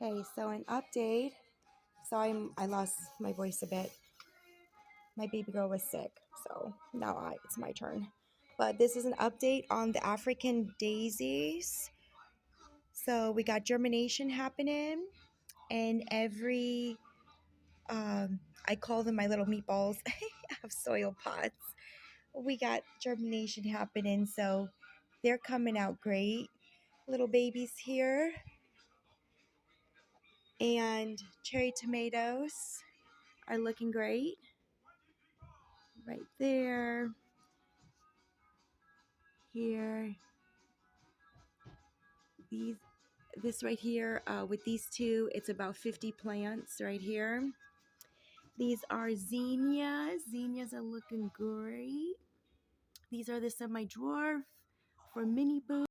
Okay, so an update. So I lost my voice a bit. My baby girl was sick, so now it's my turn. But this is an update on the African daisies. So we got germination happening, and every I call them my little meatballs of soil pots. We got germination happening, so they're coming out great. Little babies here, and cherry tomatoes are looking great right there. Here, this right here, with these two, it's about 50 plants right here. These are zinnias. Zinnias are looking great. These are the semi-dwarf for mini boo.